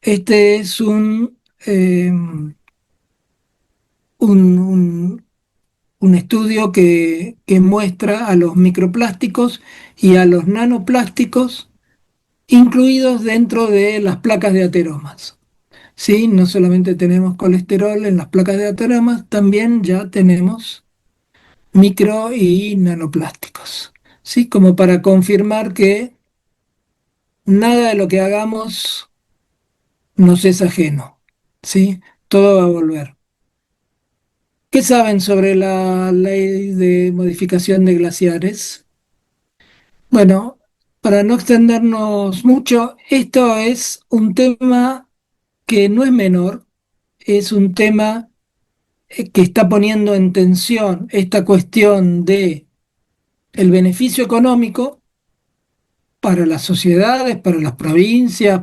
este es un, un estudio que muestra a los microplásticos y a los nanoplásticos incluidos dentro de las placas de ateromas. Sí, no solamente tenemos colesterol en las placas de ateromas, también ya tenemos micro y nanoplásticos. Sí, como para confirmar que nada de lo que hagamos nos es ajeno. Sí, todo va a volver. ¿Qué saben sobre la ley de modificación de glaciares? Bueno, para no extendernos mucho, esto es un tema que no es menor, es un tema que está poniendo en tensión esta cuestión de el beneficio económico para las sociedades, para las provincias,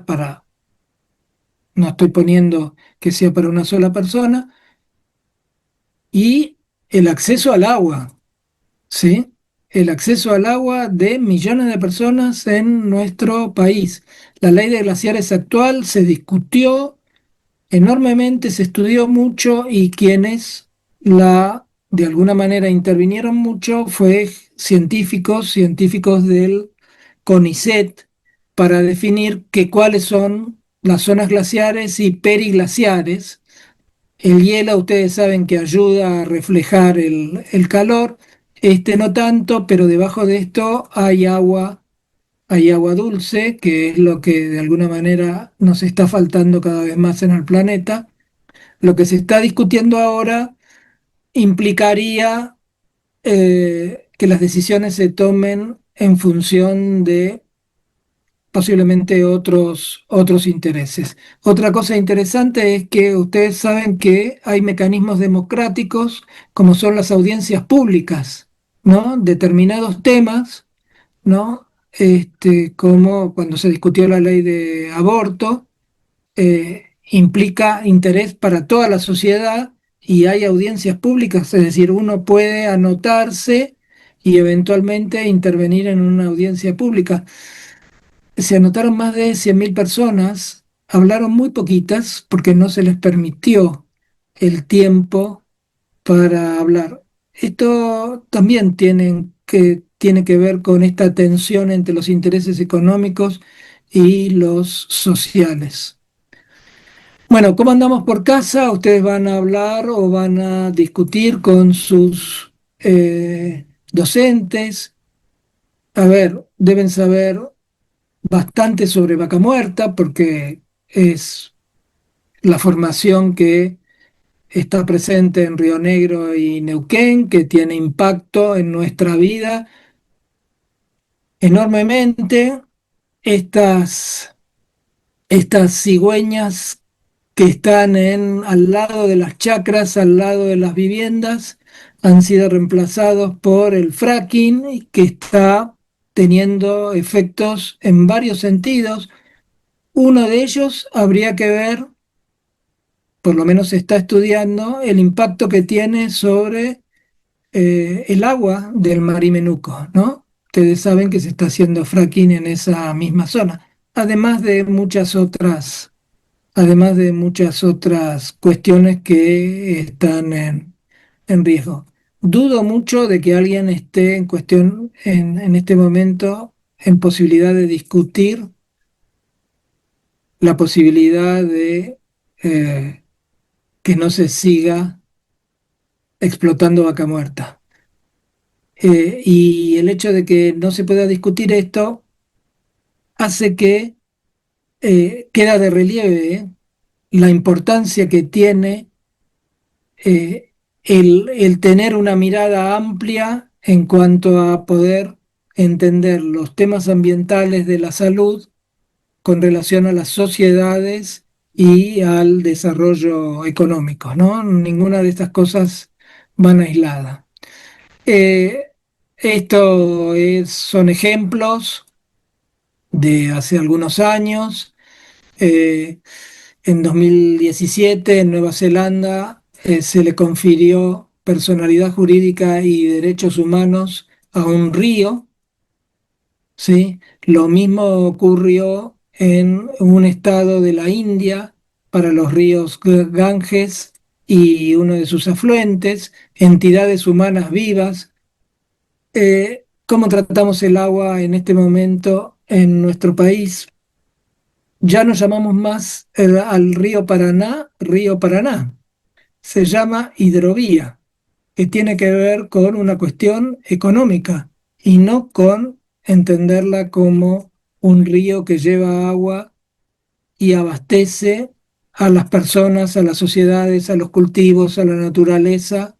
no estoy poniendo que sea para una sola persona, y el acceso al agua, ¿sí? El acceso al agua de millones de personas en nuestro país. La ley de glaciares actual se discutió enormemente, se estudió mucho y quienes de alguna manera intervinieron mucho fue científicos del CONICET para definir cuáles son las zonas glaciares y periglaciares. El hielo, ustedes saben que ayuda a reflejar el calor, este no tanto, pero debajo de esto hay agua dulce, que es lo que de alguna manera nos está faltando cada vez más en el planeta. Lo que se está discutiendo ahora implicaría que las decisiones se tomen en función de posiblemente otros intereses. Otra cosa interesante es que ustedes saben que hay mecanismos democráticos como son las audiencias públicas, ¿no? Determinados temas, ¿no? Como cuando se discutió la ley de aborto, implica interés para toda la sociedad y hay audiencias públicas, es decir, uno puede anotarse y eventualmente intervenir en una audiencia pública. Se anotaron más de 100.000 personas, hablaron muy poquitas porque no se les permitió el tiempo para hablar. Esto también tiene que ver con esta tensión entre los intereses económicos y los sociales. Bueno, ¿cómo andamos por casa? ¿Ustedes van a hablar o van a discutir con sus docentes? A ver, deben saber bastante sobre Vaca Muerta porque es la formación que está presente en Río Negro y Neuquén, que tiene impacto en nuestra vida enormemente. Estas, estas cigüeñas que están al lado de las chacras, al lado de las viviendas, han sido reemplazados por el fracking, que está teniendo efectos en varios sentidos. Uno de ellos habría que ver, por lo menos se está estudiando, el impacto que tiene sobre el agua del Marimenuco, ¿no? Ustedes saben que se está haciendo fracking en esa misma zona, además de muchas otras cuestiones que están en riesgo. Dudo mucho de que alguien esté en cuestión en este momento en posibilidad de discutir la posibilidad de que no se siga explotando Vaca Muerta. Y el hecho de que no se pueda discutir esto hace que queda de relieve la importancia que tiene eh, el tener una mirada amplia en cuanto a poder entender los temas ambientales de la salud con relación a las sociedades y al desarrollo económico, ¿no? Ninguna de estas cosas van aisladas. Eh, son ejemplos de hace algunos años. Eh, en 2017, en Nueva Zelanda, se le confirió personalidad jurídica y derechos humanos a un río, ¿sí? Lo mismo ocurrió en un estado de la India para los ríos Ganges y uno de sus afluentes, entidades humanas vivas. ¿Cómo tratamos el agua en este momento en nuestro país? Ya no llamamos más al río Paraná, se llama hidrovía, que tiene que ver con una cuestión económica y no con entenderla como un río que lleva agua y abastece a las personas, a las sociedades, a los cultivos, a la naturaleza,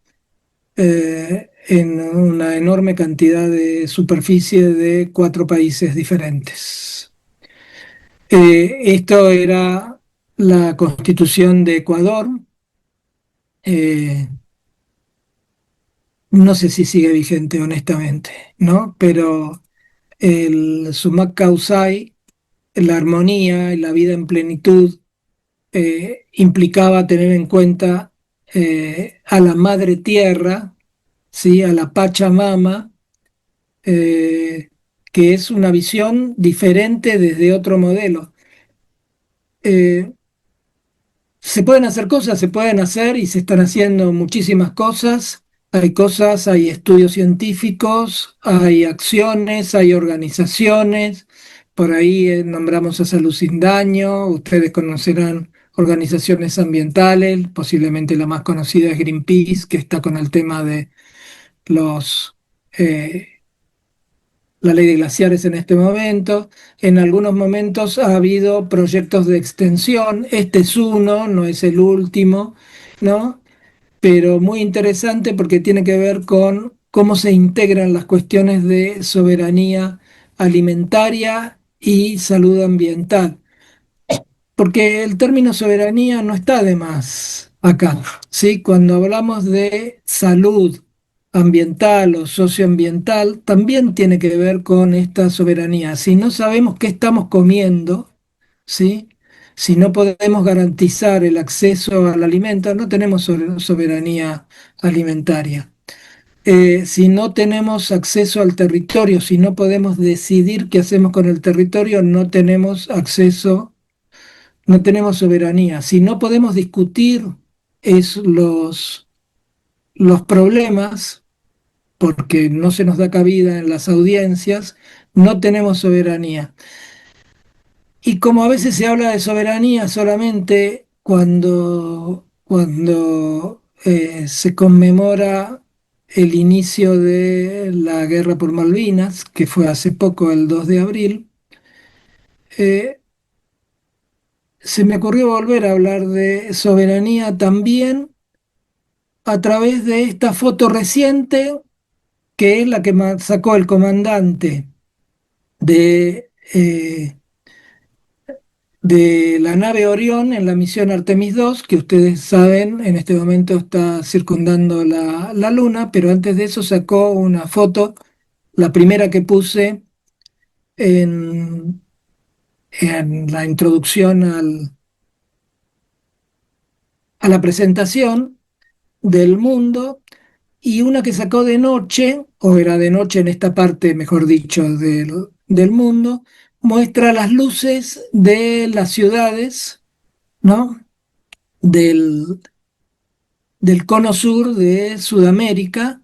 en una enorme cantidad de superficie de 4 países diferentes. Esto era la Constitución de Ecuador. eh, no sé si sigue vigente, honestamente, ¿no? Pero el sumac causai, la armonía y la vida en plenitud, implicaba tener en cuenta a la madre tierra, ¿sí? A la Pachamama, eh, que es una visión diferente desde otro modelo. Eh, Se pueden hacer cosas, se pueden hacer y se están haciendo muchísimas cosas. Hay cosas, hay estudios científicos, hay acciones, hay organizaciones. Por ahí nombramos a Salud Sin Daño, ustedes conocerán organizaciones ambientales, posiblemente la más conocida es Greenpeace, que está con el tema de los eh, la ley de glaciares en este momento. En algunos momentos ha habido proyectos de extensión. Este es uno, no es el último, ¿no? Pero muy interesante porque tiene que ver con cómo se integran las cuestiones de soberanía alimentaria y salud ambiental. Porque el término soberanía no está de más acá, ¿sí? Cuando hablamos de salud ambiental o socioambiental, también tiene que ver con esta soberanía. Si no sabemos qué estamos comiendo, ¿sí? Si no podemos garantizar el acceso al alimento, no tenemos soberanía alimentaria. Si no tenemos acceso al territorio, si no podemos decidir qué hacemos con el territorio, no tenemos soberanía. Si no podemos discutir es los problemas, porque no se nos da cabida en las audiencias, no tenemos soberanía. Y como a veces se habla de soberanía solamente cuando se conmemora el inicio de la guerra por Malvinas, que fue hace poco, el 2 de abril, eh, se me ocurrió volver a hablar de soberanía también a través de esta foto reciente, que es la que sacó el comandante de la nave Orión en la misión Artemis 2, que ustedes saben, en este momento está circundando la Luna, pero antes de eso sacó una foto, la primera que puse en, en la introducción a la presentación del mundo, y una que sacó de noche, o era de noche en esta parte, mejor dicho, del mundo, muestra las luces de las ciudades, ¿no? Del, del cono sur de Sudamérica,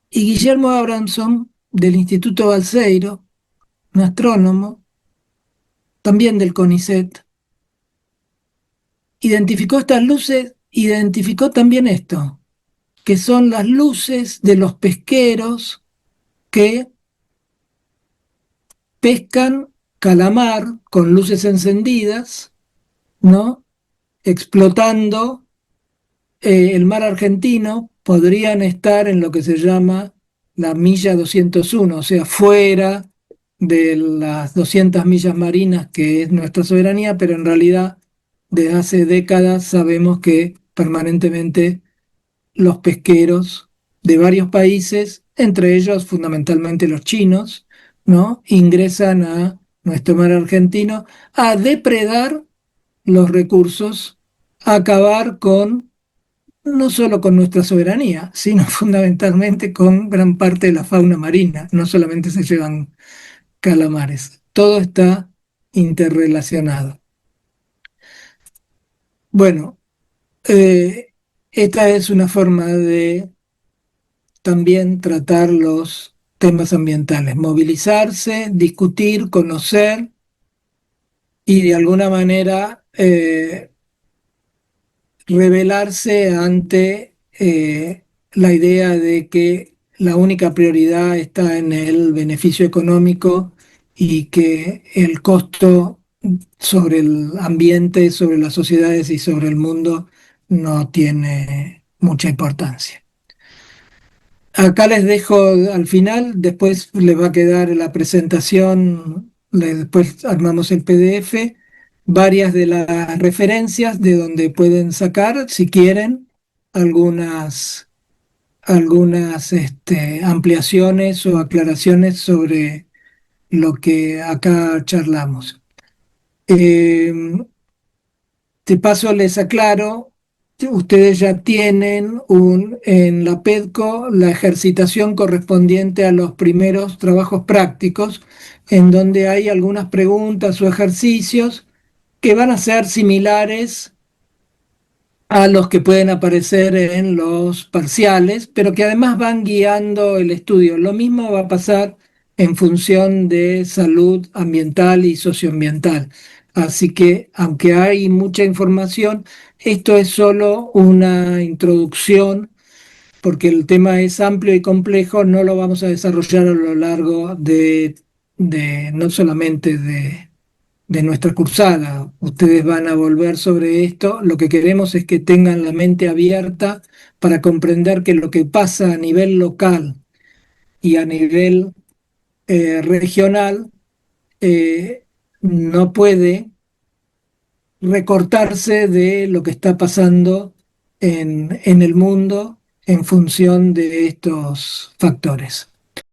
y Guillermo Abramson, del Instituto Balseiro, un astrónomo, también del CONICET, identificó estas luces identificó también esto, que son las luces de los pesqueros que pescan calamar con luces encendidas, ¿no? Explotando el mar argentino, podrían estar en lo que se llama la milla 201, o sea, fuera de las 200 millas marinas que es nuestra soberanía, pero en realidad desde hace décadas sabemos que permanentemente los pesqueros de varios países, entre ellos fundamentalmente los chinos, ¿no? Ingresan a nuestro mar argentino a depredar los recursos, a acabar con no solo con nuestra soberanía, sino fundamentalmente con gran parte de la fauna marina. No solamente se llevan calamares, todo está interrelacionado. Bueno, esta es una forma de también tratar los temas ambientales, movilizarse, discutir, conocer y de alguna manera rebelarse ante la idea de que la única prioridad está en el beneficio económico y que el costo sobre el ambiente, sobre las sociedades y sobre el mundo no tiene mucha importancia. Acá les dejo al final, después les va a quedar la presentación, después armamos el PDF, varias de las referencias de donde pueden sacar, si quieren, algunas ampliaciones o aclaraciones sobre lo que acá charlamos. Eh, de paso les aclaro, ustedes ya tienen en la PEDCO la ejercitación correspondiente a los primeros trabajos prácticos, en donde hay algunas preguntas o ejercicios que van a ser similares a los que pueden aparecer en los parciales, pero que además van guiando el estudio. Lo mismo va a pasar en función de salud ambiental y socioambiental. Así que, aunque hay mucha información, esto es solo una introducción, porque el tema es amplio y complejo, no lo vamos a desarrollar a lo largo de no solamente de nuestra cursada. Ustedes van a volver sobre esto. Lo que queremos es que tengan la mente abierta para comprender que lo que pasa a nivel local y a nivel regional eh, no puede recortarse de lo que está pasando en el mundo en función de estos factores.